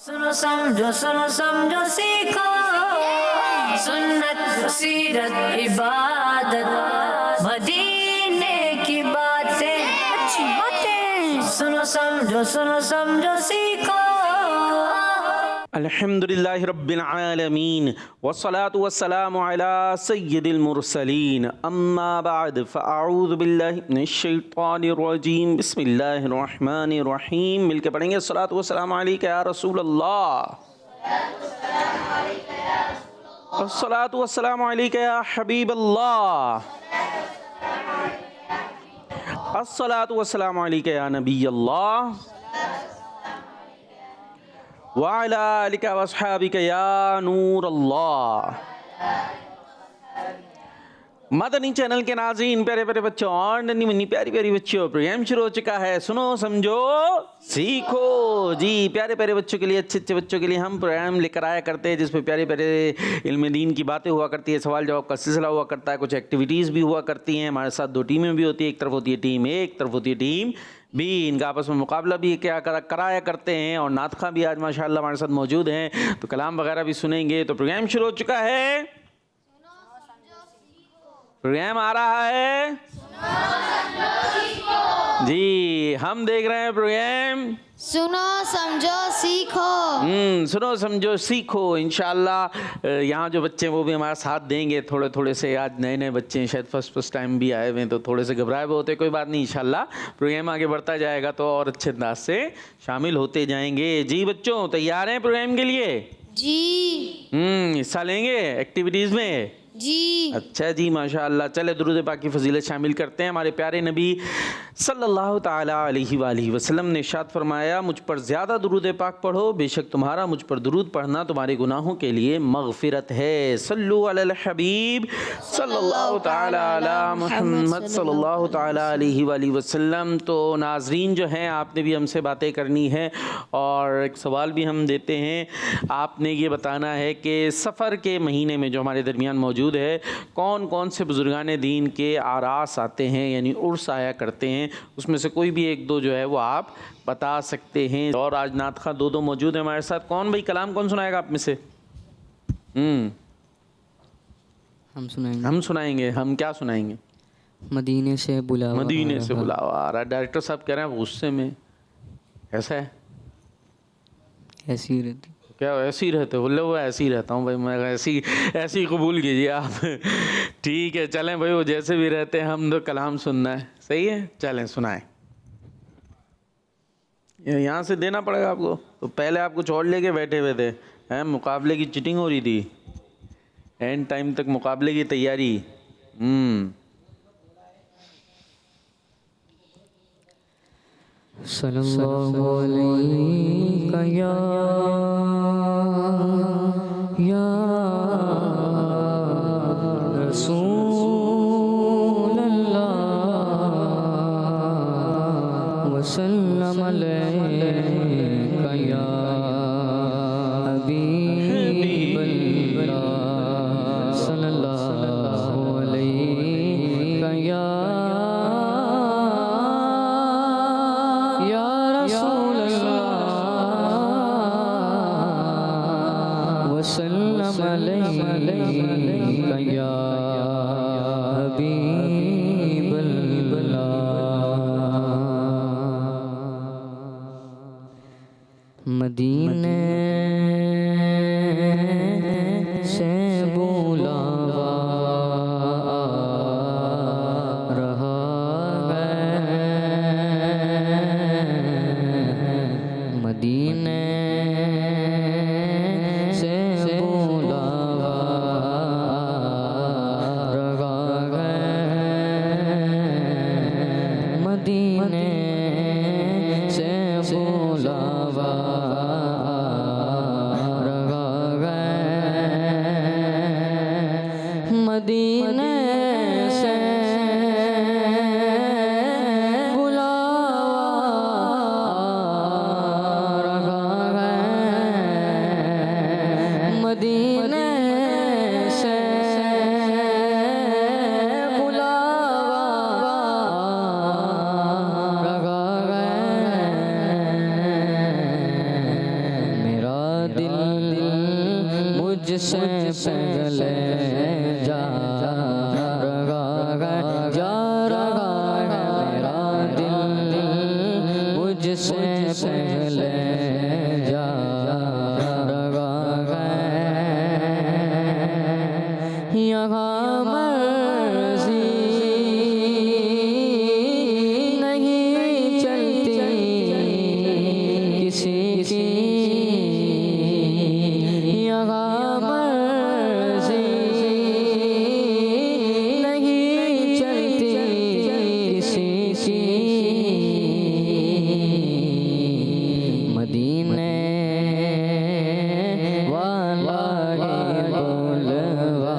सुनो समझो सीखो सुन्नत सीरत इबादत मदीने की बातें अच्छी बातें सुनो समझो सीखो। अल्हम्दुलिल्लाहि रब्बिल आलमीन वस्सलातु वस्सलामु अला सय्यिदिल मुरसलीन अम्मा बाद फ़अऊज़ु बिल्लाहि मिनश शैतानिर रजीम बिस्मिल्लाहिर रहमानिर रहीम। मिलके पढ़ेंगे अस्सलातु वस्सलामु अलैका या रसूल अल्लाह, अस्सलातु वस्सलामु अलैका या हबीब अल्लाह, अस्सलातु वस्सलामु अलैका या नबी अल्लाह व अला आलिका व अस्हाबिका या नूर अल्लाह। मदनी चैनल के नाज़रीन, प्यारे प्यारे बच्चों और नन्ही मुन्नी प्यारी प्यारी बच्चों, प्रोग्राम शुरू हो चुका है सुनो समझो सीखो। जी प्यारे प्यारे बच्चों के लिए, अच्छे अच्छे बच्चों के लिए हम प्रोग्राम लेकर आया करते हैं जिसमें प्यारे प्यारे इल्म दीन की बातें हुआ करती है, सवाल जवाब का सिलसिला हुआ करता है, कुछ एक्टिविटीज़ भी हुआ करती हैं। हमारे साथ दो टीमें भी होती है, एक तरफ होती है टीम ए, एक तरफ होती है टीम बी। इनका आपस में मुकाबला भी क्या कराया करते हैं और नातखा भी आज माशाल्लाह हमारे साथ मौजूद हैं, तो कलाम वगैरह भी सुनेंगे। तो प्रोग्राम शुरू हो चुका है, प्रोग्राम आ रहा है जी। हम देख रहे हैं प्रोग्राम सुनो समझो सीखो। सुनो समझो सीखो। इंशाल्लाह यहाँ जो बच्चे हैं वो भी हमारा साथ देंगे थोड़े थोड़े से। आज नए नए बच्चे हैं, शायद फर्स्ट टाइम भी आए हुए हैं, तो थोड़े से घबराए हुए होते, कोई बात नहीं, इंशाल्लाह प्रोग्राम आगे बढ़ता जाएगा तो और अच्छे अंदाज से शामिल होते जाएंगे। जी बच्चों तैयार हैं प्रोग्राम के लिए? जी हिस्सा लेंगे एक्टिविटीज़ में? जी अच्छा जी माशाअल्लाह। चले दुरूद पाक की फजीलत शामिल करते हैं। हमारे प्यारे नबी सल्लल्लाहु ताला अलैहि वसल्लम ने इरशाद फरमाया, मुझ पर ज़्यादा दुरूद पाक पढ़ो, बेशक तुम्हारा मुझ पर दुरूद पढ़ना तुम्हारे गुनाहों के लिए मगफिरत है। सल्लु अलल हबीब सल्लल्लाहु ताला अला मुहम्मद सल्लल्लाहु ताला अलैहि वसल्लम। तो नाजरीन जो हैं, आपने भी हमसे बातें करनी है और एक सवाल भी हम देते हैं। आपने ये बताना है कि सफ़र के महीने में जो हमारे दरमियान मौजूद है, कौन कौन से बुजुर्गान दीन के आरास आते हैं, यानी उर्स आया करते हैं, उसमें से कोई भी एक दो जो है वो आप बता सकते हैं। और आज नातखा दो मौजूद है हमारे साथ। कौन भाई कलाम कौन सुनाएगा आप में से? हम सुनाएंगे। हम क्या सुनाएंगे? मदीने से बुलावा। मदीने से बुलावा। डायरेक्टर साहब कह रहे हैं गुस्से में, ऐसा है? ऐसी रहती। क्या ऐसे ही रहते? बोले वो ऐसे ही रहता हूँ भाई, मैं ऐसे ही कबूल कीजिए आप। ठीक है चलें भाई, वो जैसे भी रहते हैं, हम तो कलाम सुनना है। सही है, चलें सुनाएं। यहाँ से देना पड़ेगा आपको, तो पहले आप कुछ और लेके बैठे हुए थे हैं, मुकाबले की चिटिंग हो रही थी, एंड टाइम तक मुकाबले की तैयारी। सल्लल्लाहु अलैहि या रसूल अल्लाह वसल्लम अलैका या हबीब अल्लाह सल्लल्लाहु अलैका या रसूल अल्लाह वसल्लम अलैका या हबीब अल्लाह। मदीने से बुलावा रहा है, मदीने से बुलावा रहा है, मदीने से बुलावा रहा है, मदीने से बुलावा रहा है, मदीने से बुलावा रहा है। मेरा दिल मुझसे पहले जा रहा है, जा रहा है मेरा दिल मुझसे पहले जा रहा है। यहाँ मर्जी नहीं चलती किसी की, यहाँ मर्जी नहीं चलती किसी की। मदीने वाला ही बुलवा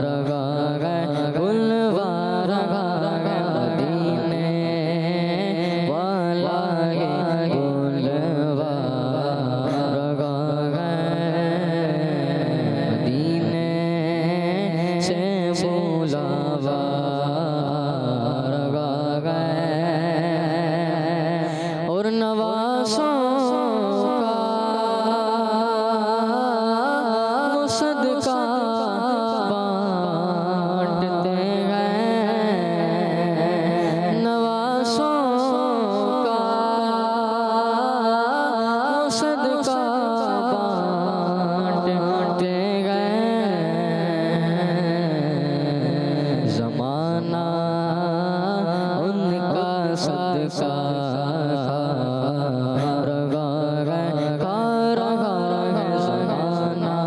रहा है, बुलवा रहा है। मदीने वाला ही बुलवा रहा है, मदीने से बुलावा रहा है। और नवासों का वो सदका बांटते हैं, नवासों का वो सदका बांटते हैं। ज़माना उनका सदका खा रहा है, खा रहा है। ज़माना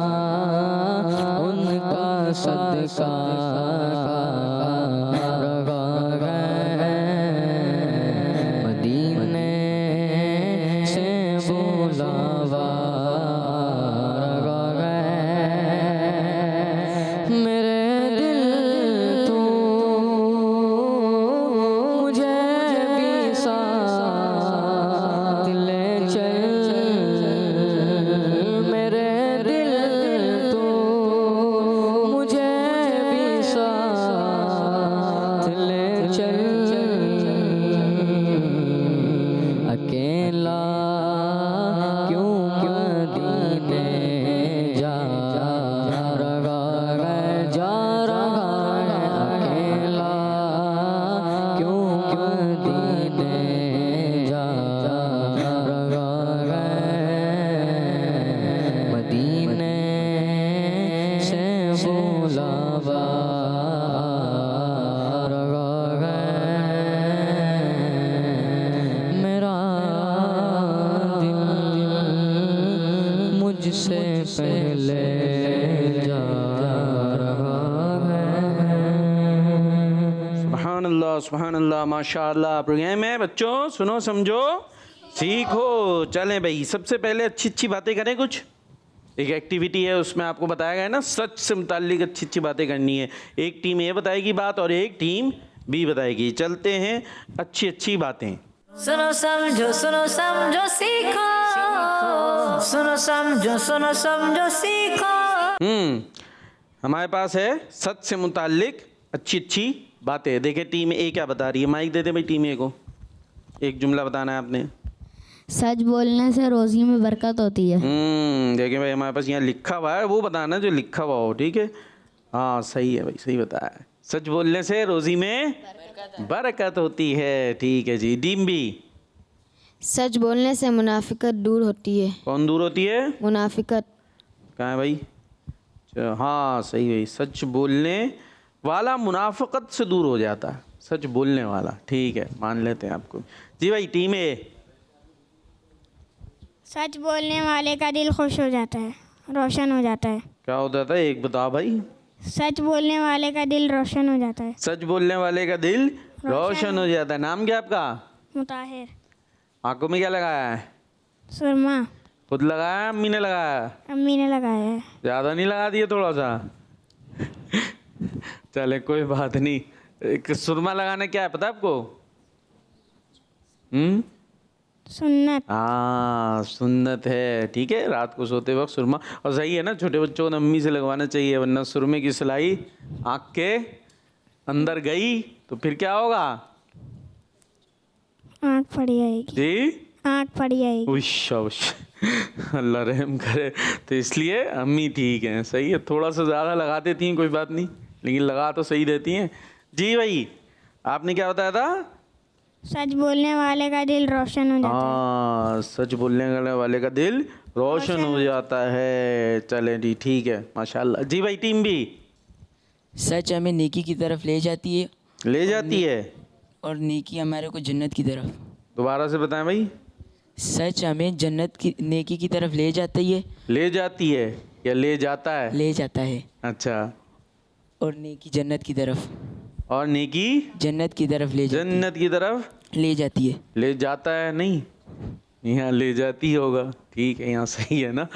उनका सदका खा रहा है, मदीने से बुलावा रहा है। मेरे दिल तू मुझे भी साथ ले चल, मेरे दिल तू मुझे भी साथ ले चल। अकेला क्यों मदीने जा रहा है, जा रहा है। अकेला क्यों मदीने जा रहा है, मदीने से बुलावा रहा है। मेरा दिल मुझसे पहले जा रहा है। सुभान अल्लाह, माशाअल्लाह। प्रोग्राम है बच्चों, सुनो समझो सीखो। चलें भाई, सबसे पहले अच्छी अच्छी बातें करें। कुछ एक एक्टिविटी है, उसमें आपको बताया गया है ना, सच से मुताल्लिक अच्छी अच्छी बातें करनी है। एक टीम ए बताएगी बात और एक टीम बी बताएगी। चलते हैं, अच्छी अच्छी बातें। सुनो समझो सीखो, सुनो समझो सीखो। हमारे पास है सच से मुताल्लिक अच्छी अच्छी बातें। देखे टीम ए क्या बता रही है। माइक दे दे भाई टीम ए को। एक जुमला बताना है आपने। सच बोलने से रोजी में बरकत होती है। देखिए भाई, हमारे पास यहाँ लिखा हुआ है, वो बताना जो लिखा हुआ हो, ठीक है। हाँ सही है भाई, सही बताया है। सच बोलने से रोजी में बरकत होती है, ठीक है जी। Team B. सच बोलने से मुनाफिकत दूर होती है। कौन दूर होती है? मुनाफिकत। कहाँ है भाई? हाँ सही भाई, सच बोलने वाला मुनाफिकत से दूर हो जाता है। सच बोलने वाला, ठीक है, मान लेते हैं आपको। जी भाई टीम ए। सच बोलने वाले का दिल खुश हो जाता है, रोशन हो जाता है। क्या होता था, एक बता भाई। सच बोलने वाले का दिल रोशन हो जाता है। सच बोलने वाले का दिल रोशन हो जाता है। नाम क्या आपका? मुताहिर। आंखों में क्या लगाया है? सुरमा। खुद लगाया है, अम्मी ने लगाया? अम्मी ने लगाया है। ज़्यादा नहीं लगा दिए थोड़ा सा? चले कोई बात नहीं। एक सुरमा लगाना क्या है पता है आपको? सुन्नत। हाँ सुन्नत है, ठीक है। रात को सोते वक्त सुरमा, और सही है ना, छोटे बच्चों को अम्मी से लगवाना चाहिए, वरना सुरमे की सिलाई आँख के अंदर गई तो फिर क्या होगा? आँख फड़ी आएगी। जी आँख फड़ी आएगी। उश अल्लाह रहम करे। तो इसलिए अम्मी ठीक हैं, सही है, थोड़ा सा ज़्यादा लगा देती हैं कोई बात नहीं, लेकिन लगा तो सही देती हैं। जी भाई, आपने क्या बताया था? सच बोलने वाले का दिल रोशन हो जाता है। हाँ, सच बोलने वाले का दिल रोशन हो जाता है। चलें जी, ठीक है, माशाल्लाह। जी भाई, टीम भी सच हमें नेकी की तरफ ले जाती है ले जाती है। और नेकी हमारे को जन्नत की तरफ। दोबारा से बताएं भाई। सच हमें जन्नत की नेकी की तरफ ले जाती है, ले जाती है या ले जाता है? ले जाता है। अच्छा, और नेकी जन्नत की तरफ, और नेकी जन्नत की तरफ ले जाती जन्नत की तरफ ले जाती है। ले जाता है, नहीं, यहाँ ले जाती होगा। ठीक है, यहाँ सही है ना।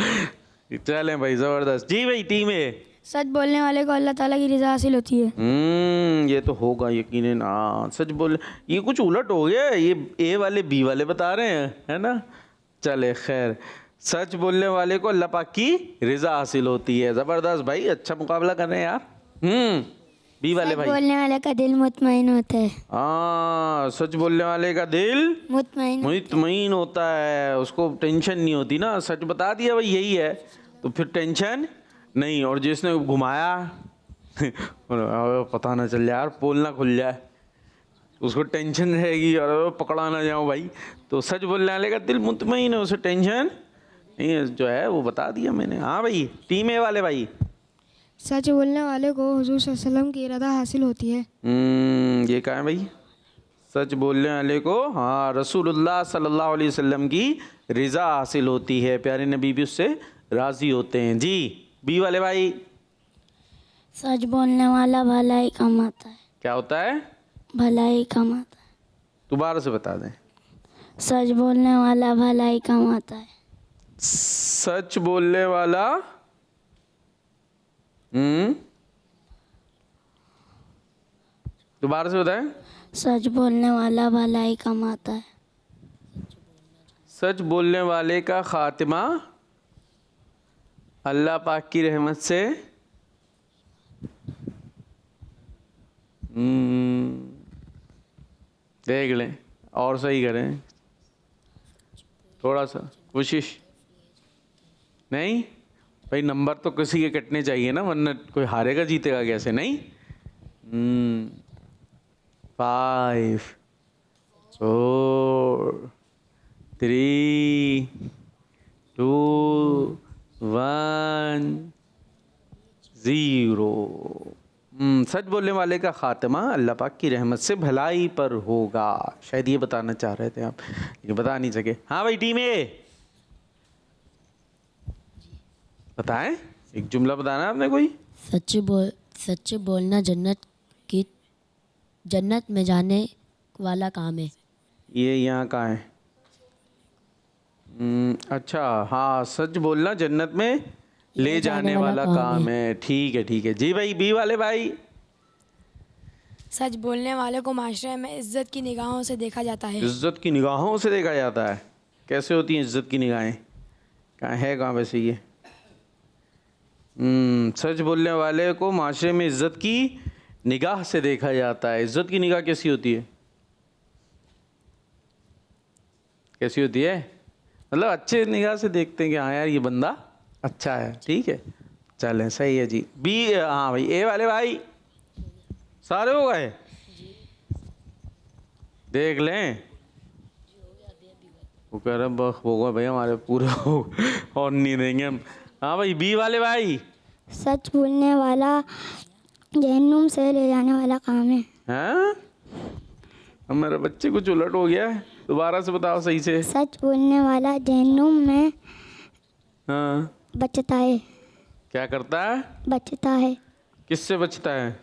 चलें भाई, ज़बरदस्त। जी भाई, टीम ए। सच बोलने वाले को अल्लाह ताला की रज़ा हासिल होती है। ये तो होगा यकीनन। हाँ, सच बोल, ये कुछ उलट हो गया, ये ए वाले बी वाले बता रहे हैं, है ना। चले खैर, सच बोलने वाले को अल्लाह पाक की रज़ा हासिल होती है। ज़बरदस्त भाई, अच्छा मुकाबला कर रहे हैं यार। बी वाले भाई। बोलने वाले का दिल मुतमईन होता है। हाँ, सच बोलने वाले का दिल मुतमईन होता है, उसको टेंशन नहीं होती ना। सच बता दिया भाई, यही है, तो फिर टेंशन नहीं। और जिसने घुमाया पता ना चल जाए यार, पोल ना खुल जाए, उसको टेंशन रहेगी और पकड़ा ना जाऊँ भाई। तो सच बोलने वाले का दिल मुतमईन है, उसे टेंशन नहीं है, जो है वो बता दिया मैंने। हाँ भाई, टीम ए वाले भाई। सच बोलने वाले को हुजूर सल्लल्लाहु अलैहि वसल्लम की रज़ा हासिल होती है। ये क्या है भाई? सच बोलने वाले को, हाँ, रसूलुल्लाह सल्लल्लाहु अलैहि वसल्लम की रज़ा हासिल होती है, प्यारे नबी भी उससे राज़ी होते हैं। जी बी वाले भाई। सच बोलने वाला भलाई कमाता है। क्या होता है? भलाई कमाता है। दोबारा से बता दें। सच बोलने वाला भलाई कमाता है। सच बोलने वाला दोबारा से बताएं। सच बोलने वाला भलाई कमाता है। सच बोलने वाले का खात्मा अल्लाह पाक की रहमत से देख लें और सही करें, थोड़ा सा कोशिश। नहीं भाई, नंबर तो किसी के कटने चाहिए ना, वरना कोई हारेगा जीतेगा कैसे? नहीं। 5 4 3 2 1 0। सच बोलने वाले का खात्मा अल्लाह पाक की रहमत से भलाई पर होगा। शायद ये बताना चाह रहे थे आप, लेकिन बता नहीं सके। हाँ भाई, टीम ए बताएं, एक जुमला बताना आपने कोई। सच बोलना जन्नत में जाने वाला काम है। ये यहाँ कहाँ है? अच्छा, हाँ, सच बोलना जन्नत में ले जाने वाला काम है। ठीक है, ठीक है। जी भाई, बी वाले भाई। सच बोलने वाले को माशरे में इज्जत की निगाहों से देखा जाता है। इज्जत की निगाहों से देखा जाता है? कैसे होती हैं इज्जत की निगाहें? कहाँ वैसे ये? सच बोलने वाले को माशरे में इज्जत की निगाह से देखा जाता है। इज्जत की निगाह कैसी होती है? कैसी होती है? मतलब अच्छे निगाह से देखते हैं कि हाँ यार, ये बंदा अच्छा है। ठीक है, चलें, सही है जी। बी, हाँ भाई, ए वाले भाई सारे हो गए, देख लें। वो कह रहे होगा भाई, हमारे पूरे और नहीं देंगे हम। हाँ भाई, बी वाले भाई। सच बोलने वाला जहन्नुम से ले जाने वाला काम है। हाँ, हमारे बच्चे कुछ उलट हो गया है, दोबारा से बताओ सही से। सच बोलने वाला जहन्नुम में हाँ, बचता है। क्या करता है? बचता है। किससे बचता है?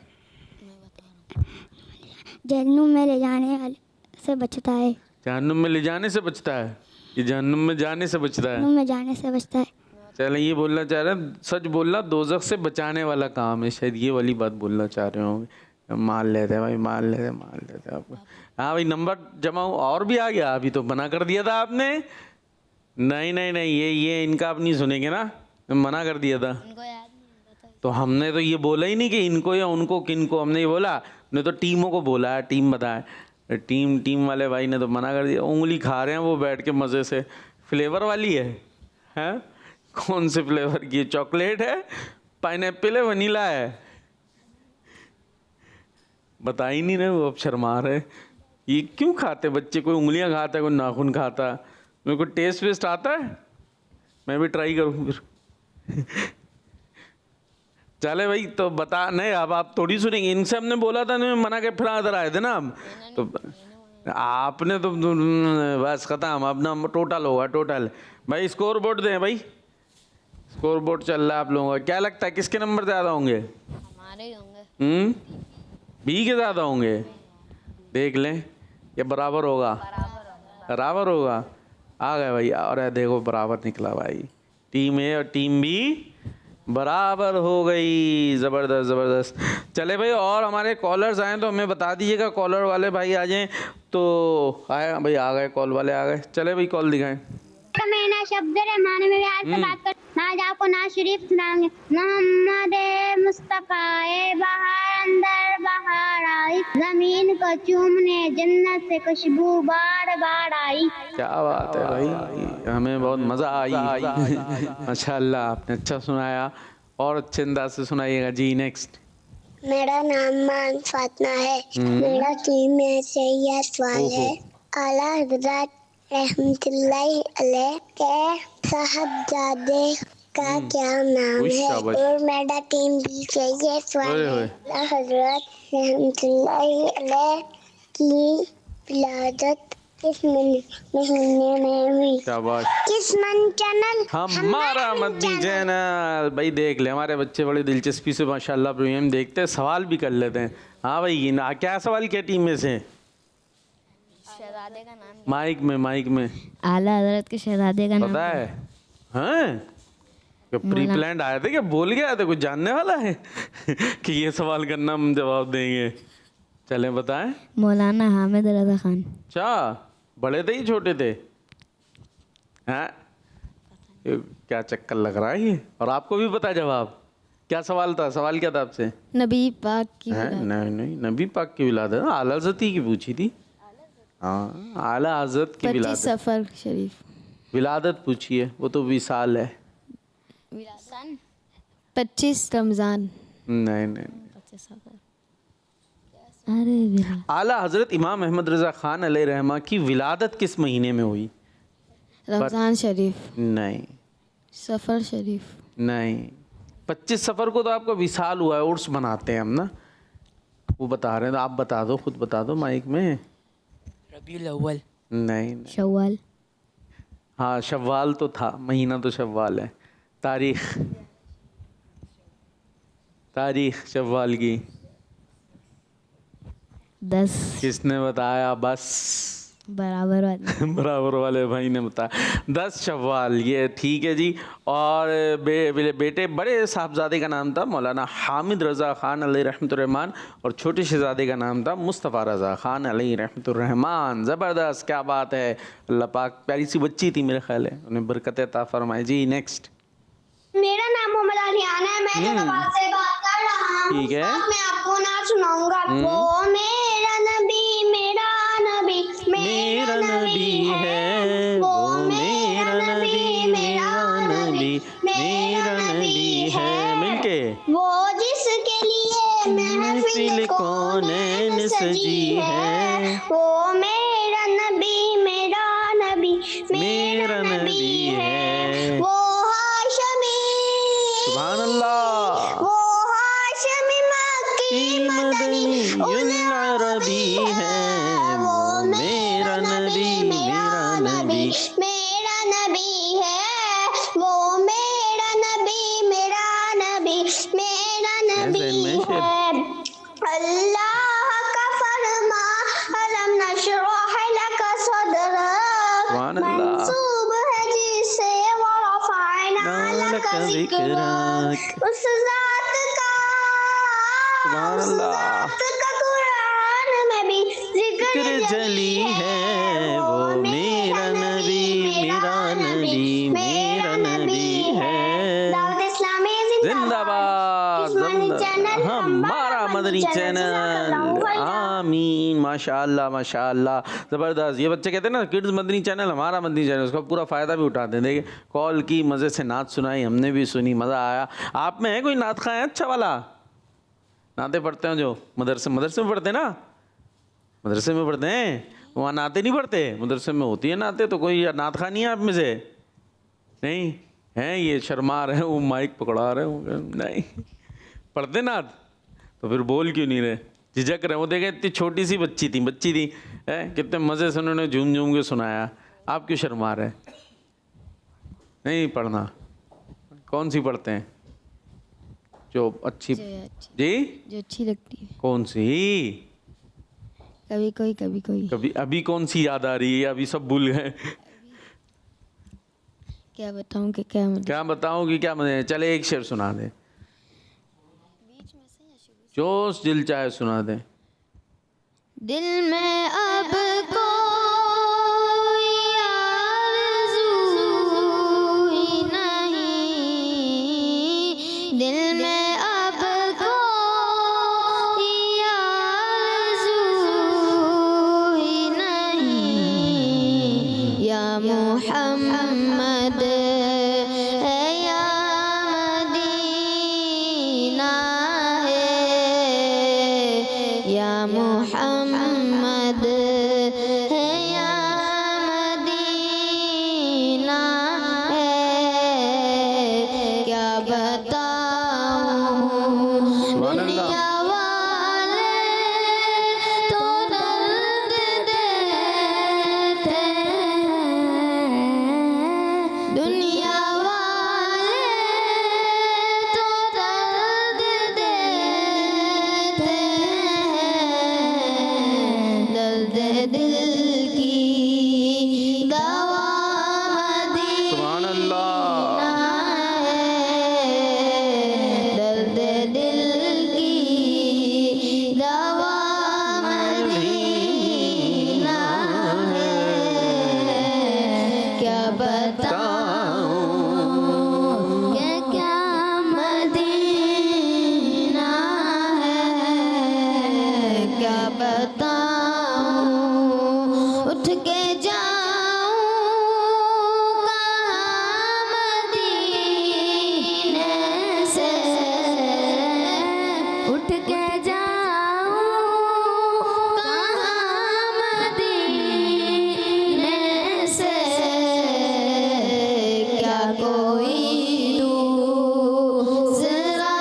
जहन्नुम में ले जाने वाले से बचता है। जहन्नुम में ले जाने से बचता है? ये जहन्नुम में जाने से बचता है? जहन्नुम में जाने से बचता है। चलें, ये बोलना चाह रहे हैं सच बोलना दोजख से बचाने वाला काम है, शायद ये वाली बात बोलना चाह रहे होंगे। मान लेते हैं भाई, मान लेते आपको। हाँ भाई, नंबर जमा और भी आ गया, अभी तो मना कर दिया था आपने। नहीं, ये इनका आप नहीं सुनेंगे ना, मना कर दिया था। तो हमने तो ये बोला ही नहीं कि इनको या उनको, किनको हमने ये बोला, हमने तो टीमों को बोला है, टीम बताए। टीम वाले भाई ने तो मना कर दिया। उंगली खा रहे हैं वो बैठ के मज़े से, फ्लेवर वाली है। हैं? कौन से फ्लेवर की? चॉकलेट है, पाइनएप्पल है, वनीला है? बता ही नहीं रहे वो, अब शर्मा रहे। ये क्यों खाते बच्चे? कोई उंगलियां खाता है, कोई नाखून खाता है। मेरे को टेस्ट वेस्ट आता है, मैं भी ट्राई करूँ फिर। चले भाई, तो बता। नहीं, अब आप थोड़ी सुनेंगे। इनसे हमने बोला था, नहीं मना के फिर इधर आए थे ना हम, तो आपने तो बस खत्म। अब ना टोटल होगा, टोटल। भाई स्कोर बोर्ड दें भाई, स्कोर बोर्ड चल रहा है आप लोगों का। क्या लगता है किसके नंबर ज़्यादा होंगे? हमारे ही होंगे। बी के ज़्यादा होंगे? देख लें, ये बराबर होगा, बराबर होगा। आ गए भाई, और देखो बराबर निकला भाई। टीम ए और टीम बी बराबर हो गई। ज़बरदस्त ज़बरदस्त। चले भाई, और हमारे कॉलर्स आए तो हमें बता दीजिएगा। कॉलर वाले भाई आ जाएं। तो आए भाई, आ गए कॉल वाले, आ गए। चले भाई, कॉल दिखाएं। मैं ना शब्द रहमान में प्यार से बात कर, ना आपको ना शरीफ सुनाएंगे। मोहम्मद मुस्तफ़ा बाहर अंदर बाहर आई, जमीन को चूमने जन्नत से खुशबू बार बार आई। क्या बात है भाई, हमें बहुत मज़ा आई। माशाल्लाह, आपने अच्छा सुनाया, और अच्छे अंदाज से सुनाइएगा जी। नेक्स्ट। मेरा नाम मान फातिमा है। मेरा टीम में से यह सवाल है, आला हज़रत रहमतुल्लाहि अलैह के साहबजादे का क्या नाम है? और मेरा टीम भी से यह सवाल है, आला हज़रत रहमतुल्लाहि अलैह की विलादत किस महीने में हुई? क्या बात। किस मन चैनल? हमारा मदनी चैनल। भाई देख ले, हमारे बच्चे बड़ी दिलचस्पी से माशाल्लाह प्रीमियम देखते हैं, सवाल भी कर लेते हैं। हाँ भाई, ये ना क्या सवाल, क्या टीम में से? शहजादे का नाम? माइक में, माइक में। आला हजरत के शहजादे का नाम पता है? हाँ, प्री प्लान आए थे क्या? बोल के आए थे? कुछ जानने वाला है कि ये सवाल करना, हम जवाब देंगे। चलें बताएं। मौलाना हामिद रजा खान। अच्छा, बड़े थे ही छोटे थे? हाँ, क्या चक्कर लग रहा है ये। और आपको भी पता है जवाब? क्या सवाल था? सवाल क्या था आपसे? नबी पाक की नहीं नहीं, नबी पाक की विलादत आला हज़रत की पूछी थी। हाँ, आला हज़रत की 25 सफर शरीफ विलादत पूछी है, वो तो विसाल है। 25 रमज़ान। नहीं नहीं, 25 सफर। अरे आला हज़रत इमाम अहमद रज़ा ख़ान अलैहि रहमा की विलादत किस महीने में हुई? रमज़ान शरीफ। नहीं सफ़र शरीफ। नहीं, 25 सफ़र को तो आपका विसाल हुआ है, उर्स मनाते हैं हम ना, वो बता रहे हैं। तो आप बता दो, खुद बता दो माइक में। रबीउल अव्वल। नहीं, शव्वाल। हाँ शव्वाल तो था, महीना तो शव्वाल है। तारीख, तारीख शव्वाल की 10। किसने बताया? बस बराबर वाले बराबर वाले भाई ने बताया 10 शव्वाल। ये ठीक है जी। और बेटे बड़े साहबजादे का नाम था मौलाना हामिद रज़ा ख़ान अलैहि रहमतुर्रहमान, और छोटे शहजादे का नाम था मुस्तफ़ा रज़ा ख़ान अलैहि रहमतुर्रहमान। ज़बरदस्त, क्या बात है। अल्लाह पाक, प्यारी सी बच्ची थी मेरे ख्याल है, उन्हें बरकत अता फरमाए जी। नेक्स्ट। मेरा नाम मोहम्मद आलियान है। मैं जैनाबाद से बात कर रहा हूँ। ठीक है, मैं आपको ना सुनाऊंगा। वो मेरा नबी, मेरा नबी, मेरा नबी है। वो मेरा नबी, मेरा नबी, मेरा नबी है। मिलके वो जिसके लिए महफिल कौनैन सजी है। वो मेरा नबी, मेरा नबी, मेरा नबी है। वो हाशमी, सुभान अल्लाह, वो हाशमी मक्की मदनी उल अरबी है। वो मेरा नबी, मेरा नबी, मेरा नबी है। वो मेरा नबी, मेरा नबी, मेरा नबी है। अल्लाह का फरमा, अलम नशरह लका सदरक, सुभान अल्लाह, मंसूब है जिसे वो रफ़अना लका ज़िक्रक। उस ज़ात का, सुभान अल्लाह, का कुरान में भी जिक्र जली है। वो मेरा नबी, मेरा नबी, मेरा नबी है। दावत इस्लामी जिंदाबाद, इस्मानी चैनल हमारा मदनी चैनल। आमीन, माशाअल्लाह माशाअल्लाह, ज़बरदस्त। ये बच्चे कहते हैं ना किड्स मदनी चैनल हमारा मदनी चैनल, उसका पूरा फ़ायदा भी उठाते हैं। देखिए कॉल की, मज़े से नात सुनाई, हमने भी सुनी, मज़ा आया। आप में है कोई नात खां है अच्छा वाला? नाते पढ़ते हैं जो मदरसे में पढ़ते हैं ना, मदरसे में पढ़ते हैं, वहाँ नाते नहीं पढ़ते, मदरसे में होती है नाते। तो कोई नात खां नहीं है आप में से? नहीं हैं, ये शर्मा रहे हैं, वो माइक पकड़ा रहे हैं, नहीं पढ़ते नात? तो फिर बोल क्यों नहीं रहे, झिझक रहे? वो देखे इतनी छोटी सी बच्ची थी है, कितने मज़े से उन्होंने झूम झूम के सुनाया, आप क्यों शर्मा रहे? नहीं पढ़ना। कौन सी पढ़ते हैं जो अच्छी? जी जो अच्छी लगती है, कौन सी? कभी कोई कभी कोई। कभी अभी कौन सी याद आ रही है? अभी सब भूल गए। क्या बताऊं कि क्या मतलब? क्या बताऊं कि क्या मजे? चले एक शेर सुना दे, जो दिल चाहे सुना दे। दिल में अब कोई आरज़ू ही नहीं, दिल में अब कोई आरज़ू ही नहीं, या मोहम्मद है या मदीना है, या मोहम्मद है या मदीना है, क्या बताऊं दुनिया वाले तो दर्द देते हैं, दुनिया वाले तो दर्द देते हैं, दर्द दिल की दवा सुभान अल्लाह। है, दर्द दिल की दवा मदीना है, क्या बताऊं कि क्या मदीना है, क्या बताऊं उठ के जाऊं कहाँ मदीने से, उठ के जाऊं कहाँ मदीने से, क्या कोई दूसरा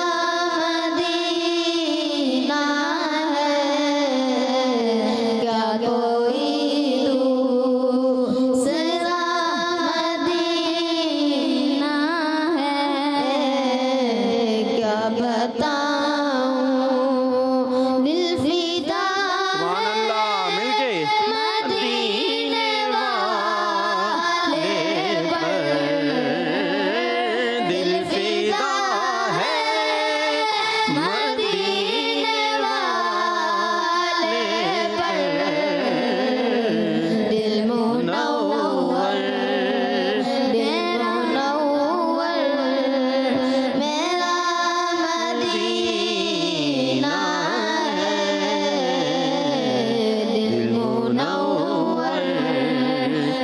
मदीना है, क्या कोई दूसरा मदीना है, क्या बताऊं दिल फिदा सुभान अल्लाह, मिलके मदीने वाले पर, दिल फिदा है मदीने वाले पर, दिल मुनव्वर मेरा मदीना है, दिल मुनव्वर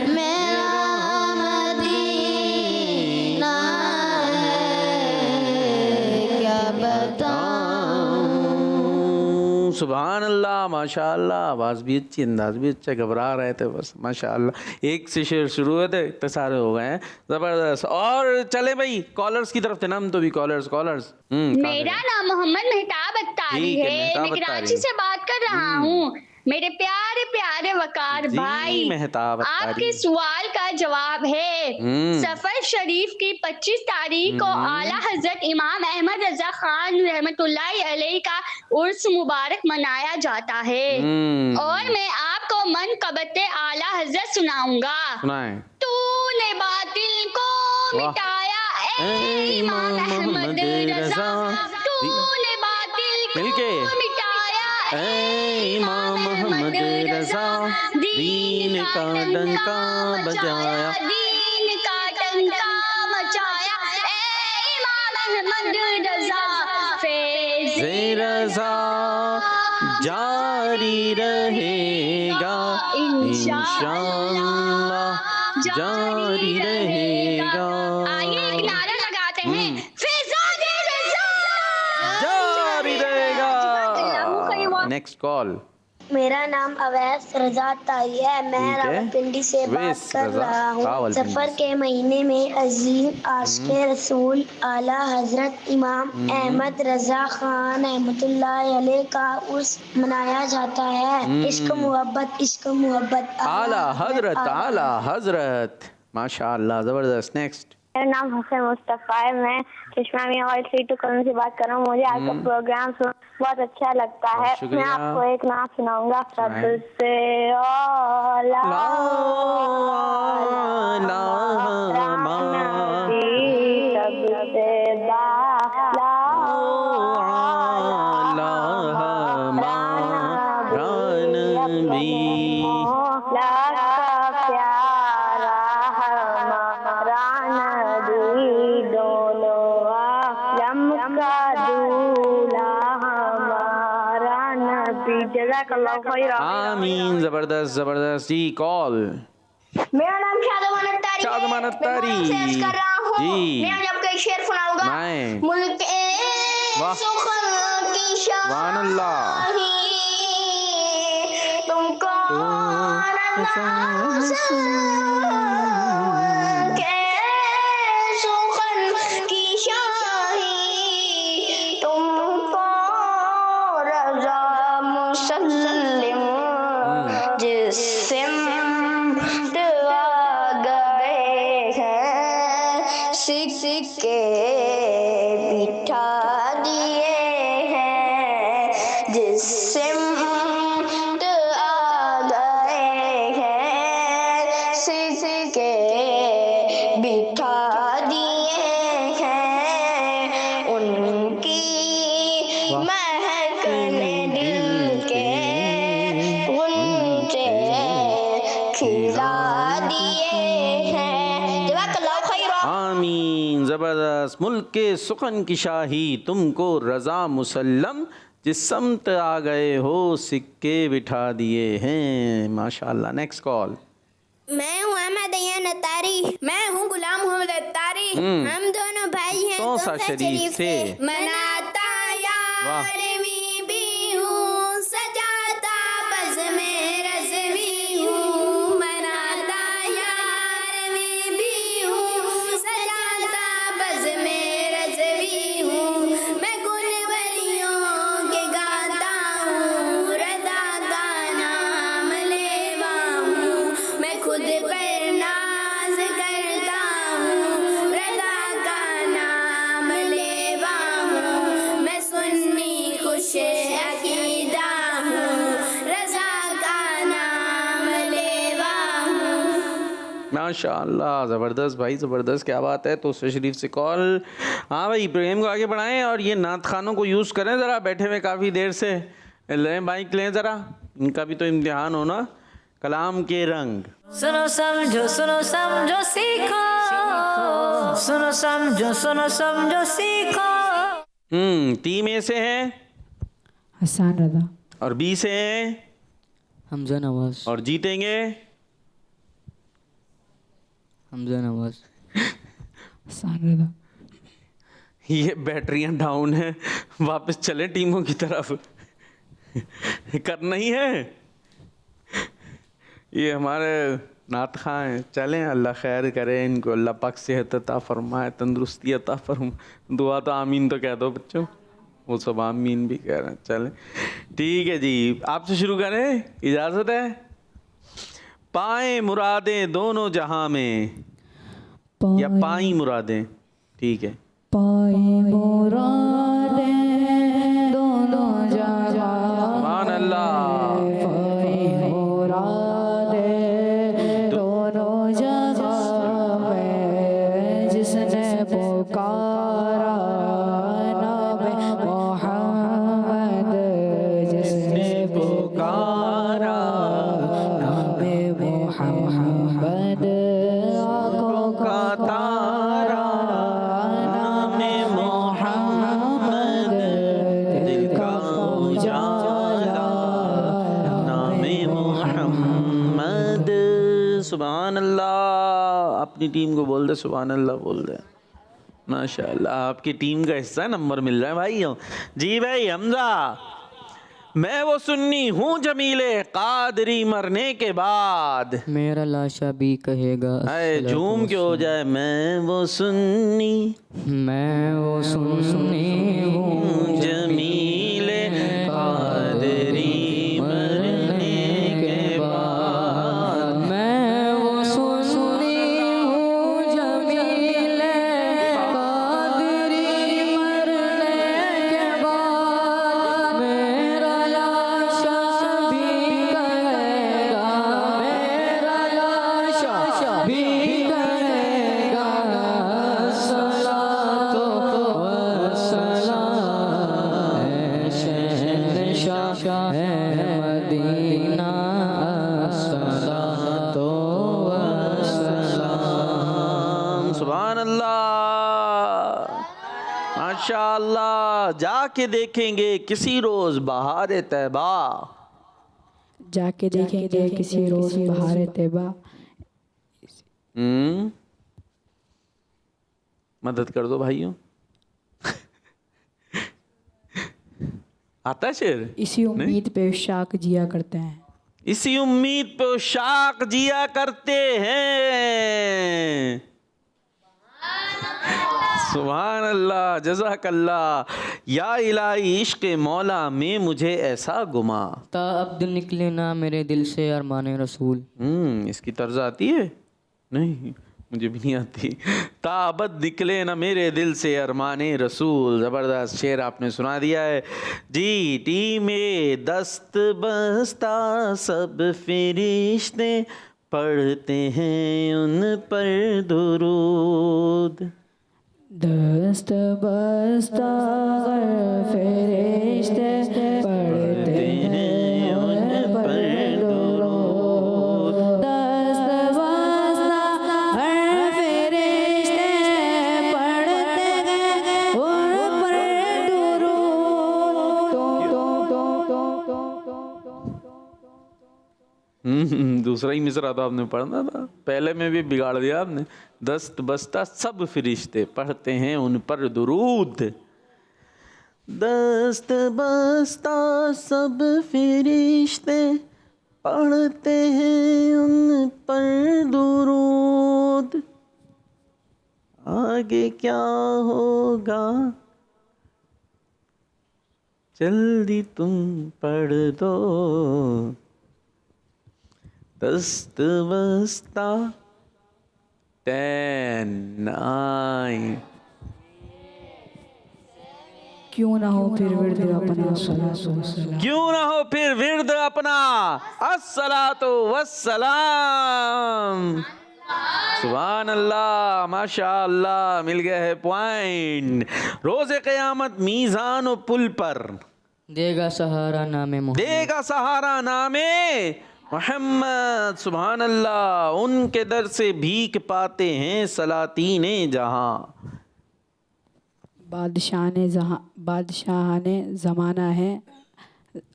मेरा मदीना है, क्या बताऊं। सुभान अल्लाह माशाअल्लाह। आवाज़ भी अच्छी, अंदाज भी अच्छा, घबरा रहे थे बस माशाअल्लाह। एक से शेर शुरू हुए थे, इतने सारे हो गए हैं, ज़बरदस्त। और चले भाई कॉलर्स की तरफ थे ना हम तो भी, कॉलर्स मेरा नाम मोहम्मद मेहताब अत्तारी ठीक है, है, मेहताब मैं अत्तारी। कराची से बात कर रहा हूँ। मेरे प्यारे प्यारे वकार जी, भाई, मेहताब अत्तारी। आपके सवाल का जवाब है, सफर शरीफ की 25 तारीख को आला हजरत इमाम अहमद रजा खान रहमतुल्लाहि अलैह का उर्स मुबारक मनाया जाता है, और मैं आपको मनक़बत आला हजरत सुनाऊंगा। सुनाएं। तूने बातिल को मिटाया ए इमाम अहमद रजा, तूने बातिल मिलके को मिटाया ए इमाम अहमद रजा, दीन का डंका बजाया, दीन का डंका मचाया ए इमाम अहमद रजा फैज़ रज़ा जारी रहेगा इंशाअल्लाह जारी रहेगा। आइए एक नारा लगाते हैं, फैज़ान रज़ा जारी रहेगा। Next call. मेरा नाम अवैस रजा ताई है, मैं ठीक है। रावलपिंडी से बात अवैस कर रजा, रहा हूँ। रावलपिंडी सफर के महीने में अजीम आशिक़ रसूल आला हजरत इमाम अहमद रजा खान रहमतुल्लाह अलैह का उर्स मनाया जाता है। इश्क मोहब्बत आला हजरत माशाअल्लाह, जबरदस्त। नेक्स्ट। मेरा नाम हुसैन मुस्तफ़ा है, मैं चश्मा मियां वाली 3 कॉलोनी से बात कर रहा हूँ। मुझे आपका प्रोग्राम बहुत अच्छा लगता है। शुक्रिया। मैं आपको एक नाम सुनाऊंगा। सबसे आमीन, जबरदस्त जबरदस्त जी। कॉल। मेरा नाम शादमान अत्तारी है। शादमान अत्तारी। मैं सेल्स कर रहा हूँ। जी। मैं आज आपको एक शेर सुनाऊंगा। मैं। मुल्क वाह। सुखन की सुभान अल्लाह। शाही तुमको के सुखन की शाही तुमको रजा मुसल्लिम जिससे सिक्के बिठा दिए हैं, जिससे आ गए हैं, सिक्के बिठा दिए हैं, उनकी महक ने दिल के गुंजे खिला दिए हैं। जज़ाकल्लाहु खैरा। आमीन, जबरदस्त। मुल्क के सुखन की शाही तुमको रजा मुसल्लम, जिस समत आ गए हो सिक्के बिठा दिए हैं। माशाअल्लाह। Next call. मैं हूँ अहमद अय्यन अत्तारी। मैं हूँ गुलाम मोहम्मद अत्तारी। हम दोनों भाई हैं तोसा शरीफ से। मनाता यार भी हूँ, सजाता बज़ में रज़वी हूँ। मनाता यार भी हूँ, सजाता बज़ में रज़वी हूँ। मैं गुलवलियों के गाता हूँ, रज़ा का नाम लेवा हूँ। मैं खुद पर नाज करता हूँ, रज़ा का नाम लेवा हूँ। मैं सुन्नी खुश अकीदा हूँ, रज़ा का नाम लेवा हूँ। माशाअल्लाह, ज़बरदस्त भाई, ज़बरदस्त। क्या बात है। तो शरीफ से कॉल। हाँ भाई, प्रोग्राम को आगे बढ़ाएं और ये नात खानों को यूज़ करें ज़रा। बैठे हुए काफ़ी देर से लें बाइक लें ज़रा, इनका भी तो इम्तिहान हो ना। कलाम के रंग। सुनो समझो सीखो, सुनो समझो सीखो। टीम ए से है हसन रजा। और बी से है हमजा नवाज। और जीतेंगे हमजा नवाज। हसन रजा। ये बैटरियां डाउन है, वापस चले टीमों की तरफ। करना ही है। ये हमारे नात खां हैं, चलें। अल्लाह खैर करे इनको, अल्लाह पाक सेहत अता फरमाए, तंदुरुस्ती अता फरमाए। दुआ तो आमीन तो कह दो बच्चों, वो सब आमीन भी कह रहे हैं। चलें ठीक है जी, आपसे शुरू करें, इजाज़त है। पाएं मुरादें दोनों जहां में, या पाई मुरादें, ठीक है। सुभान अल्लाह। जिसने पुकारा नाम मोहम्मद, जिसने पुकारा नाम मोहम्मद, आँखों का तारा नाम मोहम्मद। सुभान अल्लाह। अपनी टीम को बोल दे सुभान अल्लाह बोल दे। माशाल्लाह आपकी टीम का हिस्सा नंबर मिल रहा है भाई। जी भाई हमजा, मैं वो सुन्नी हूँ जमीले कादरी मरने के बाद। मेरा लाशा भी कहेगा अरे झूम के हो जाए। मैं वो सुन्नी, मैं वो सुन्नी हूँ जमीले कादरी मरने के बाद। मैं वो सुन्नी हूँ जमीले कादरी मरने के बाद। मेरा लाशा भी कहेगा, मेरा लाशा भी कहेगा सलातो वसलाम शहंशाह मदीना सलातो वसलाम। सुभान अल्लाह माशाअल्लाह। जाके देखेंगे किसी रोज बहार तैबा। जाके देखेंगे किसी रोज बहार तैबा। मदद कर दो भाइयों। आता है शेर? इसी उम्मीद पे शाक जिया करते हैं। इसी उम्मीद पे शाक जिया करते हैं। सुभान अल्लाह जज़ाकल्लाह। या इलाही इश्क़ मौला में मुझे ऐसा गुमा। ता अब्द निकले ना मेरे दिल से अरमान रसूल। इसकी तर्ज आती है? नहीं मुझे भी नहीं आती। ताबत निकले ना मेरे दिल से अरमान रसूल। ज़बरदस्त शेर आपने सुना दिया है जी। टीम दस्त बस्ता सब फरिश्ते पढ़ते हैं उन पर दुरूद। दस्त बस्ता फरिश्ते पढ़ते हैं उन पर दुरूद। दस्त बस्ता फरिश्ते पढ़ते हैं उन पर दुरूद। दूसरा ही मिसरा तो आपने पढ़ना था, पहले में भी बिगाड़ दिया आपने। दस्त बस्ता सब फरिश्ते पढ़ते हैं उन पर दुरूद। दस्त बस्ता सब फरिश्ते पढ़ते हैं उन पर दुरूद। आगे क्या होगा जल्दी तुम पढ़ दो। दस्त बस्ता 10 9। क्यों ना हो फिर विर्द अपना सलातो वस्सलाम। क्यों ना हो फिर विर्द अपना अस्सलातो वस्सलाम। सुभान अल्लाह माशाअल्लाह। मिल गया है पॉइंट। रोज़े क़यामत मीज़ान और पुल पर देगा सहारा नामे मोहम्मद। देगा सहारा नामे मोहम्मद। सुभान अल्लाह। उनके दर से भीख पाते हैं सलातीने जहां। बादशाहाने ज़माना है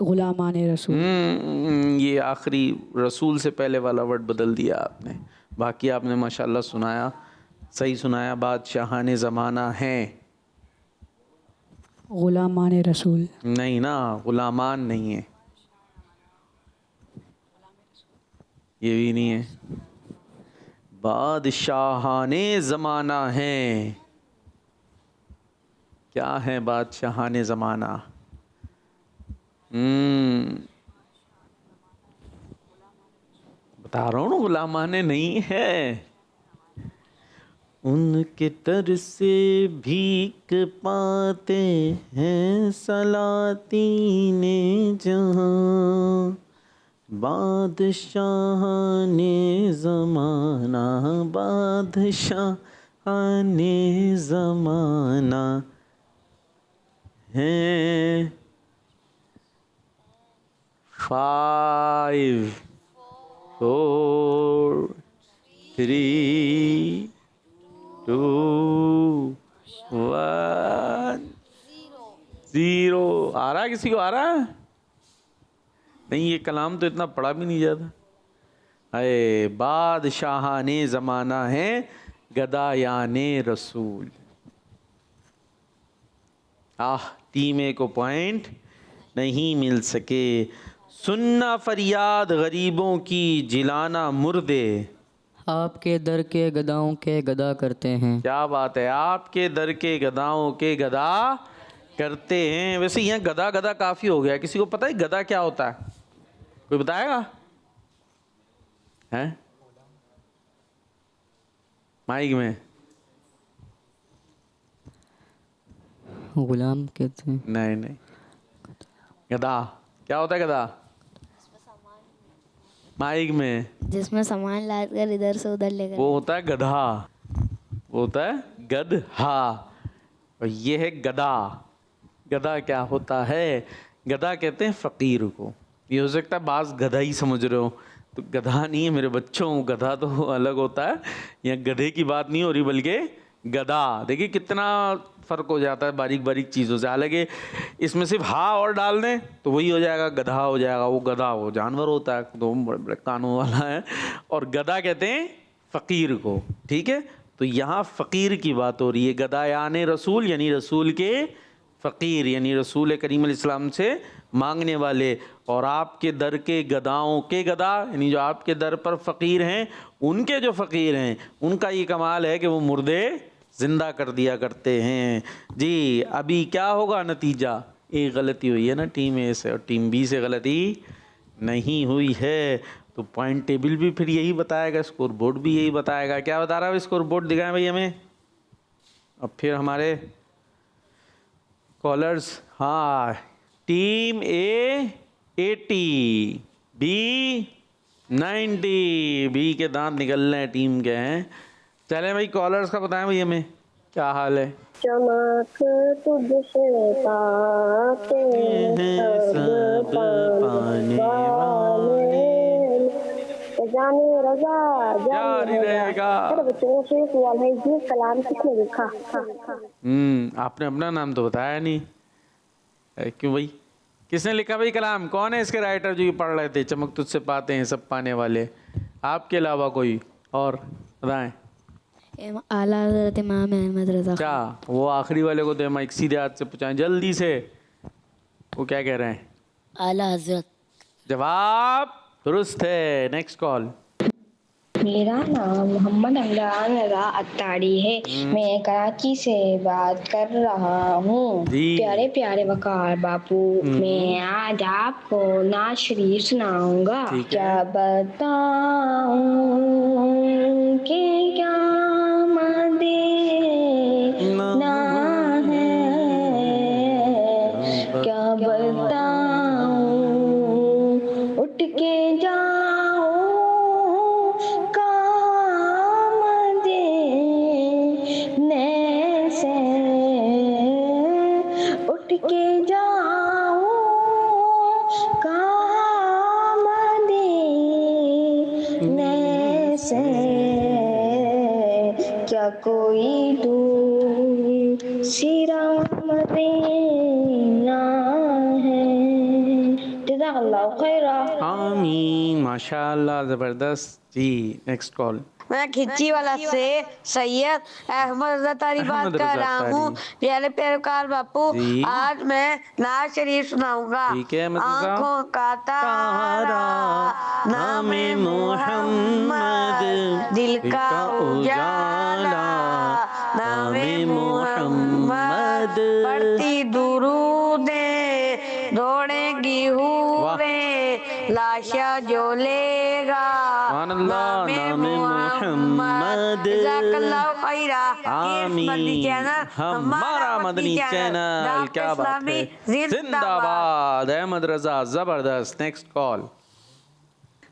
ग़ुलामान रसूल। ये आखिरी रसूल से पहले वाला वर्ड बदल दिया आपने। बाकी आपने माशाल्लाह सुनाया, सही सुनाया। बादशाहाने ज़माना है ग़ुलामान रसूल नहीं ना, ग़ुलामान नहीं है, ये भी नहीं है। बादशाहाने ज़माना है। क्या है बादशाहाने ज़माना? बता रहा हूँ ना, ग़ुलामाने नहीं है। उनके तर से भीख पाते हैं सलातीने जहां। बादशाहाने ज़माना, बादशाहाने ज़माना है। 5 4 3 2 1 0। आ रहा है किसी को? आ रहा है? नहीं, ये कलाम तो इतना पढ़ा भी नहीं जाता। है बादशाहाने ज़माना है गदायाने रसूल। टीम ए को पॉइंट नहीं मिल सके। सुनना फरियाद गरीबों की जिलाना मुर्दे। आपके दर के गदाओं के गदा करते हैं। क्या बात है, आपके दर के गदाओं के गदा करते हैं। वैसे यहाँ गदा गदा काफ़ी हो गया, किसी को पता है गदा क्या होता है? कोई बताएगा? हैं माइक में? गुलाम कहते हैं। नहीं नहीं, गधा क्या होता है? गधा माइक में जिसमें सामान लाकर इधर से उधर ले गए। वो होता है गधा, वो होता है गधा, और ये है गधा। गधा क्या होता है? गधा कहते हैं फ़कीर को। ये हो सकता है बास गधा ही समझ रहे हो, तो गधा नहीं है मेरे बच्चों, गधा तो अलग होता है। यहाँ गधे की बात नहीं हो रही बल्कि गधा। देखिए कितना फ़र्क हो जाता है बारीक बारीक चीज़ों से। हालांकि इसमें सिर्फ हा और डाल दें तो वही हो जाएगा, गधा हो जाएगा। वो गधा वो जानवर होता है, दो बड़े बड़े कानों वाला है, और गधा कहते हैं फ़कीर को। ठीक है, तो यहाँ फ़कीर की बात हो रही है। गदायाने रसूल यानी रसूल के फ़कीर, यानी रसूल करीम अलैहिस्सलाम से मांगने वाले। और आपके दर के गदाओं के गदा यानी जो आपके दर पर फ़कीर हैं, उनके जो फ़कीर हैं उनका ये कमाल है कि वो मुर्दे ज़िंदा कर दिया करते हैं। जी अभी क्या होगा नतीजा? एक गलती हुई है ना टीम ए से, और टीम बी से गलती नहीं हुई है। तो पॉइंट टेबल भी फिर यही बताएगा, स्कोर बोर्ड भी यही बताएगा। क्या बता रहा है स्कोर बोर्ड? दिखाएं भाई हमें। अब फिर हमारे कॉलर्स, हाँ टीम ए 80, बी 90, बी के दांत निकल रहे हैं टीम के हैं। चले भाई कॉलर्स का बताएं भाई हमें क्या हाल है। चमक तुझसे पाते सब पाने वाले जाने रजा जारी रहेगा। मेरे बच्चों से सवाल है, ये कलाम किसने लिखा? आपने अपना नाम तो बताया नहीं, क्यों भाई? किसने लिखा भाई कलाम? कौन है इसके राइटर जो ये पढ़ रहे थे चमक तुझसे पाते हैं सब पाने वाले? आपके अलावा कोई और बताएं। आला हज़रत इमाम अहमद रज़ा। क्या वो आखिरी वाले को दे माइक, सीधे हाथ से पूछाएं जल्दी से, वो क्या कह रहे हैं? आला हज़रत। जवाब दुरुस्त है। Next call. मेरा नाम मोहम्मद अमरान रज़ा अत्तारी है। मैं कराची से बात कर रहा हूँ। प्यारे प्यारे वकार बापू, मैं आज आपको नात शरीफ सुनाऊंगा। क्या बताऊं कि क्या मदीना है, क्या बताऊं उठ के जाऊं काम देने से, उठ के जाऊं काम देने से, क्या कोई दूसरा मदीना है। जज़ाकल्लाहु खैरा। आमीन, माशाअल्लाह, ज़बरदस्त। जी नेक्स्ट कॉल। मैं खिच्ची वाला से सैयद अहमद रज़ा तारी बात कर रहा हूँ। प्यारे प्यारे बापू, आज मैं नात शरीफ सुनाऊंगा। आँखों का तारा नामे मोहम्मद, दिल का उजाला नामे मोहम्मद, पढ़ती दुरूदे दौड़ेगी हूरे, लाशा जो लेगा नामे मोहम्मद। आमीन। हमारा मदनी चैनल, क्या बात है, जिंदाबाद। अहमद रजा जबरदस्त। Next call.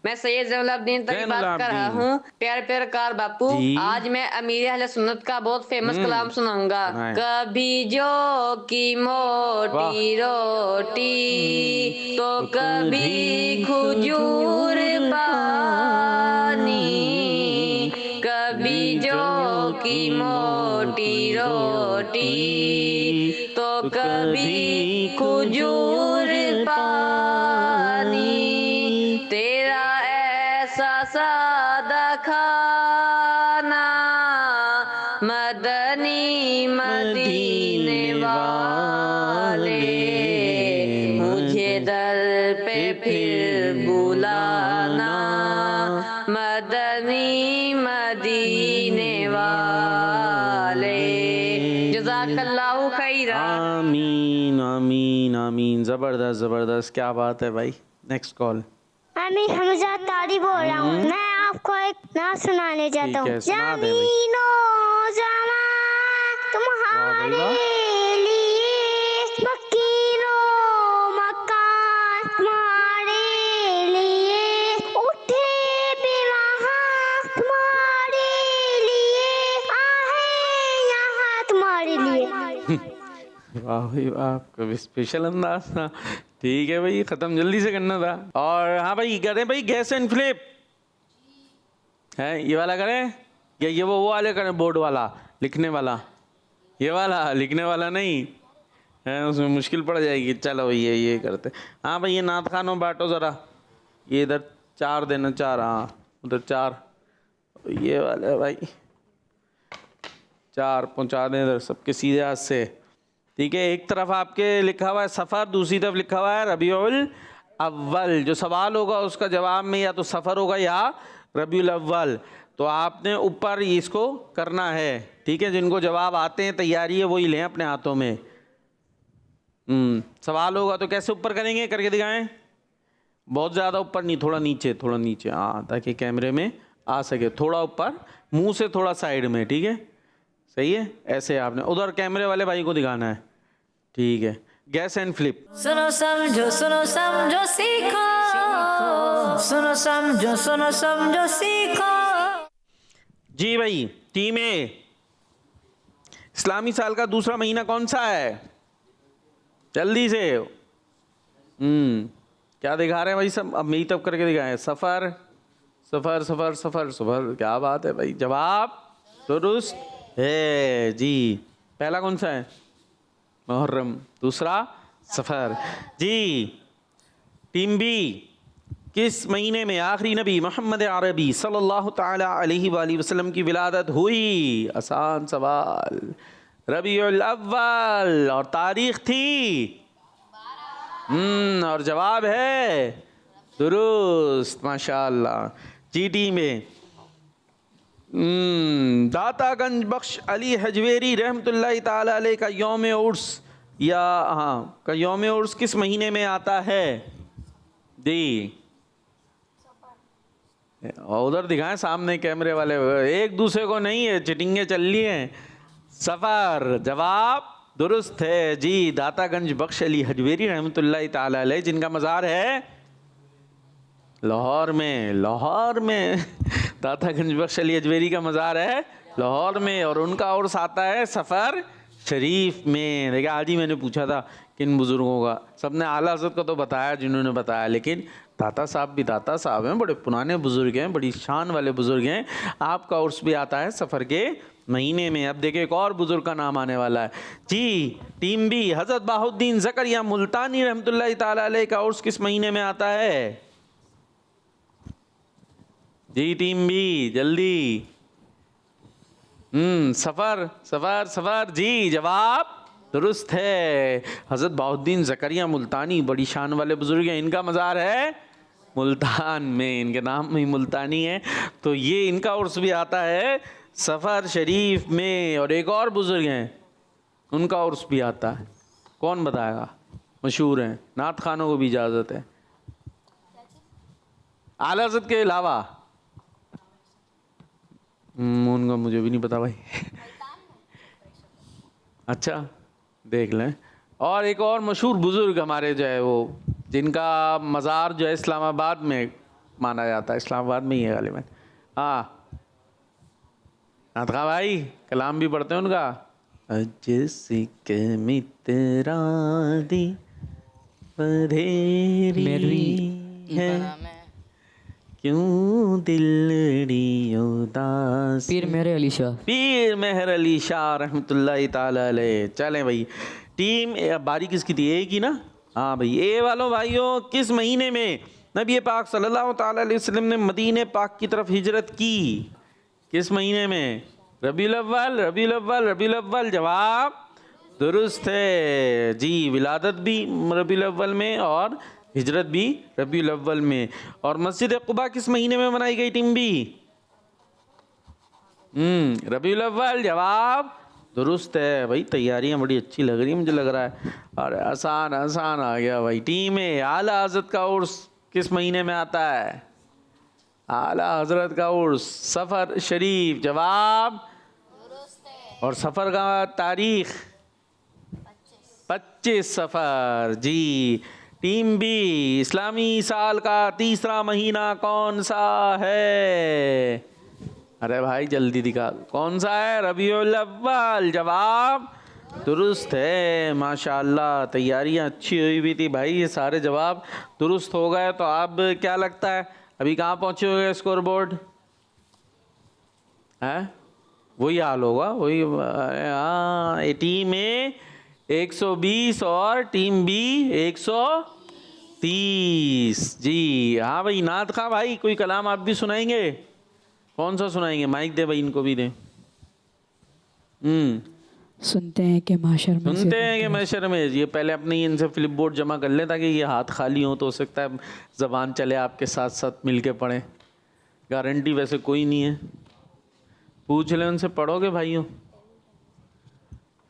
मैं सैयद ज़ैनुलब्दीन तक बात कर रहा हूँ। प्यारे प्यारे कार बापू, आज मैं अमीर अहले सुन्नत का बहुत फेमस कलाम सुनाऊंगा। कभी जो की मोटी रोटी तो कभी खजूर पानी, कभी जो की मोटी रोटी तो कभी खजूर पानी, तेरा ऐसा जज़ाकल्लाहु खैरा। आमीन आमीन आमीन। ज़बरदस्त ज़बरदस्त, क्या बात है भाई। Next call. मैं हमजा तारी बोल रहा हूँ। मैं आपको एक नात सुनाने चाहता हूँ। सुना दे भाई। जमीनो जमा तुम्हारे लिए, मकीनो मकान तुम्हारे लिए, उठे भी वहाँ तुम्हारे लिए, आहे यहाँ तुम्हारे लिए। वाह भाई वाह, कभी स्पेशल अंदाज था। ठीक है भाई, खत्म जल्दी से करना था। और हाँ भाई, करें भाई गैस एंड फ्लिप है, ये वाला करें या ये वो वाले करें, बोर्ड वाला लिखने वाला, ये वाला लिखने वाला नहीं है, उसमें मुश्किल पड़ जाएगी। चलो भाई ये करते। हाँ भाई, ये नात खानों बांटो ज़रा, ये इधर 4 देना, 4, हाँ उधर 4, ये वाले भाई 4 पहुँचा दें इधर सबके सीधे हाथ से। ठीक है, एक तरफ आपके लिखा हुआ है सफ़र, दूसरी तरफ लिखा हुआ है रबीउल अव्वल। जो सवाल होगा उसका जवाब में या तो सफ़र होगा या रबीउल अव्वल, तो आपने ऊपर इसको करना है। ठीक है, जिनको जवाब आते हैं, तैयारी है, वही लें अपने हाथों में। सवाल होगा तो कैसे ऊपर करेंगे, करके दिखाएं। बहुत ज़्यादा ऊपर नहीं, थोड़ा नीचे, थोड़ा नीचे, हाँ, ताकि कैमरे में आ सके। थोड़ा ऊपर, मुंह से थोड़ा साइड में। ठीक है, सही है, ऐसे आपने उधर कैमरे वाले भाई को दिखाना है। ठीक है, गैस एंड फ्लिप। सुनो समझो सीखो, सुनो समझो सीखो। जी भाई, टीम ए, इस्लामी साल का दूसरा महीना कौन सा है, जल्दी से। क्या दिखा रहे हैं भाई सब, अब मेरी तब करके दिखाएं। सफ़र सफ़र सफ़र सफ़र सफ़र, क्या बात है भाई, जवाब दुरुस्त है जी। पहला कौन सा है, मुहर्रम, दूसरा सफ़र जी। टीम बी, किस महीने में आखिरी नबी मोहम्मद अरबी सल्लल्लाहु ताला अलैहि वसल्लम की विलादत हुई। आसान सवाल, रबीउल अव्वल, और तारीख थी और जवाब है दुरुस्त, माशाअल्लाह जी। टीम में दातागंज बख्श अली हजवेरी रहमतुल्लाहि ताला अलैह का यौम उर्स, या हाँ का यौम उर्स किस महीने में आता है जी। और उधर दिखाएं सामने कैमरे वाले, एक दूसरे को नहीं है, चिटिंगे चल रही हैं। सफ़र, जवाब दुरुस्त है जी। दातागंज बख्श अली हजवेरी रहमतुल्लाहि ताला अलैह, जिनका मज़ार है लाहौर में। लाहौर में दातागंज बख्श अली हजवेरी का मज़ार है लाहौर में, और उनका उर्स आता है सफ़र शरीफ में। देखिए, आज ही मैंने पूछा था किन बुज़ुर्गों का, सबने आला हज़रत का तो बताया जिन्होंने बताया, लेकिन दाता साहब भी दाता साहब हैं, बड़े पुराने बुज़ुर्ग हैं, बड़ी शान वाले बुज़ुर्ग हैं। आपका उर्स भी आता है सफ़र के महीने में। अब देखिए, एक और बुज़ुर्ग का नाम आने वाला है जी। टीम बी, हज़रत बाहुद्दीन ज़करिया मुल्तानी रहमतुल्लाहि ताला अलैह का उर्स किस महीने में आता है जी। टीम बी, जल्दी। सफ़र सफ़र सफ़र जी, जवाब दुरुस्त है। हज़रत बाहुद्दीन ज़करिया मुल्तानी बड़ी शान वाले बुज़ुर्ग हैं, इनका मज़ार है मुल्तान में, इनके नाम में मुल्तानी है, तो ये इनका उर्स भी आता है सफ़र शरीफ में। और एक और बुज़ुर्ग हैं, उनका उर्स भी आता है, कौन बताएगा, मशहूर हैं, नात खानों को भी इजाज़त है आला हज़रत के अलावा। उनका मुझे भी नहीं पता भाई। अच्छा, देख लें। और एक और मशहूर बुज़ुर्ग हमारे जो है वो, जिनका मज़ार जो है इस्लामाबाद में माना जाता है, इस्लामाबाद में ही है गालिबन। हाँ, नाथखा भाई कलाम भी पढ़ते हैं उनका। अज सिक मित्रा दी पधेरी है, क्यों दिलड़ी उदास। पीर मेहर अली शाह, पीर मेहर अली शाह रहमतुल्लाहि ताला अलैह। चलें भाई, टीम बारी किसकी थी, ए की ना। हाँ भाई, ए वालों भाइयों, किस महीने में नबी पाक सल्लल्लाहु ताला अलैहि वसल्लम ने मदीने पाक की तरफ हिजरत की, किस महीने में, रबीउल अव्वल, रबीउल अव्वल, रबीउल अव्वल, जवाब दुरुस्त है जी। विलादत भी रबीउल अव्वल में और हिजरत भी रबीउल अव्वल में। और मस्जिद कुबा किस महीने में बनाई गई टीम बी, रबीउल अव्वल, जवाब दुरुस्त है भाई, तैयारियां बड़ी अच्छी लग रही है मुझे लग रहा है। अरे आसान आसान आ गया भाई। टीम ए, आला हजरत का उर्स किस महीने में आता है? आला हजरत का उर्स सफ़र शरीफ। जवाब और सफ़र का तारीख 25 सफ़र जी। टीम बी, इस्लामी साल का तीसरा महीना कौन सा है? अरे भाई जल्दी दिखा, कौन सा है? रबीउल अव्वल। जवाब दुरुस्त है, माशाअल्लाह। तैयारियां अच्छी हुई भी थी भाई, ये सारे जवाब दुरुस्त हो गए। तो अब क्या लगता है अभी कहाँ पहुँचे हुए स्कोर बोर्ड? है वही हाल होगा, वही। हाँ, टीम ए 120 और टीम बी 130 जी। हाँ भाई नात खा भाई, कोई कलाम आप भी सुनाएंगे? कौन सा सुनाएंगे? माइक दे भाई, इनको भी दे। सुनते हैं कि माशर में, सुनते हैं कि मैशर में। ये पहले अपने ही इनसे फ्लिप बोर्ड जमा कर लें ताकि ये हाथ खाली हो तो हो सकता है ज़बान चले आपके साथ साथ मिल के पढ़ें। गारंटी वैसे कोई नहीं है, पूछ ले उनसे, पढ़ोगे भाइयों?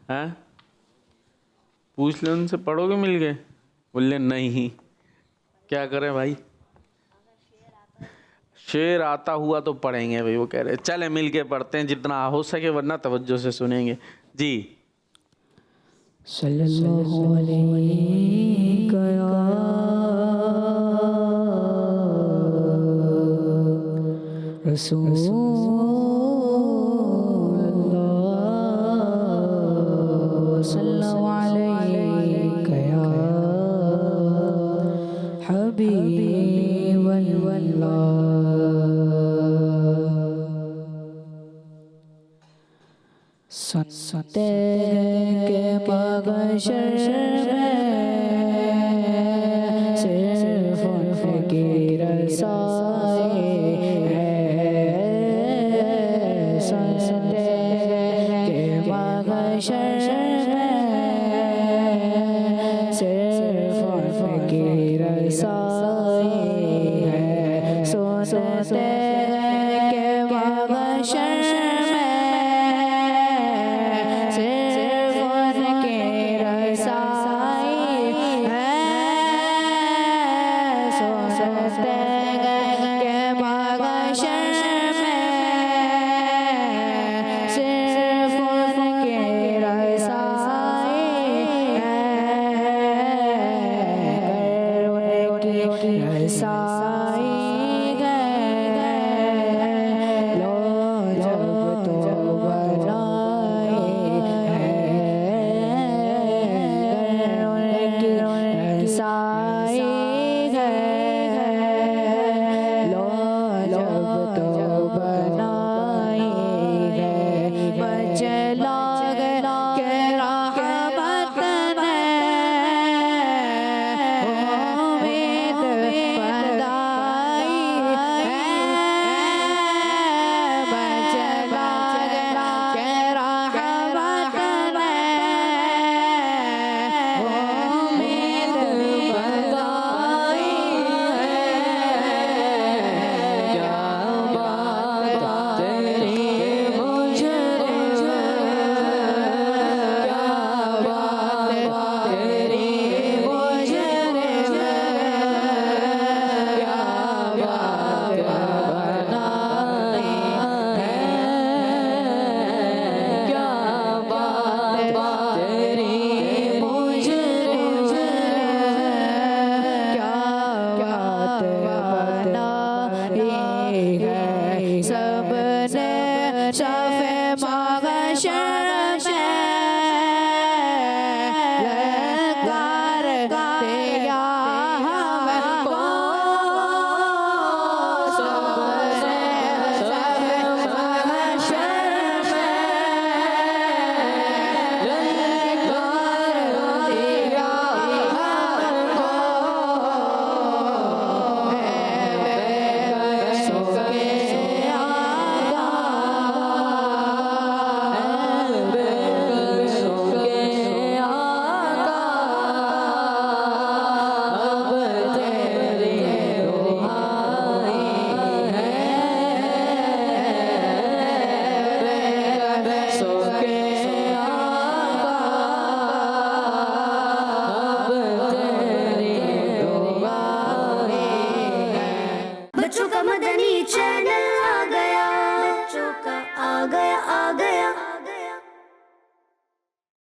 हैं पूछ ले उनसे, पढ़ोगे मिल के? बोले नहीं। क्या करें भाई? शेर आता हुआ तो पढ़ेंगे भाई, वो कह रहे चले मिल के पढ़ते हैं जितना हो सके, वरना तवज्जो से सुनेंगे जी। सल्लल्लाहु अलैहि सुनते हैं कि मगशर में सिर्फ फकीर साए है। सुनते हैं कि मगशर में सिर्फ फकीर साए है। सुनते हैं कि मगशर बच्चों का मदनी चैनल आ गया, बच्चों का आ गया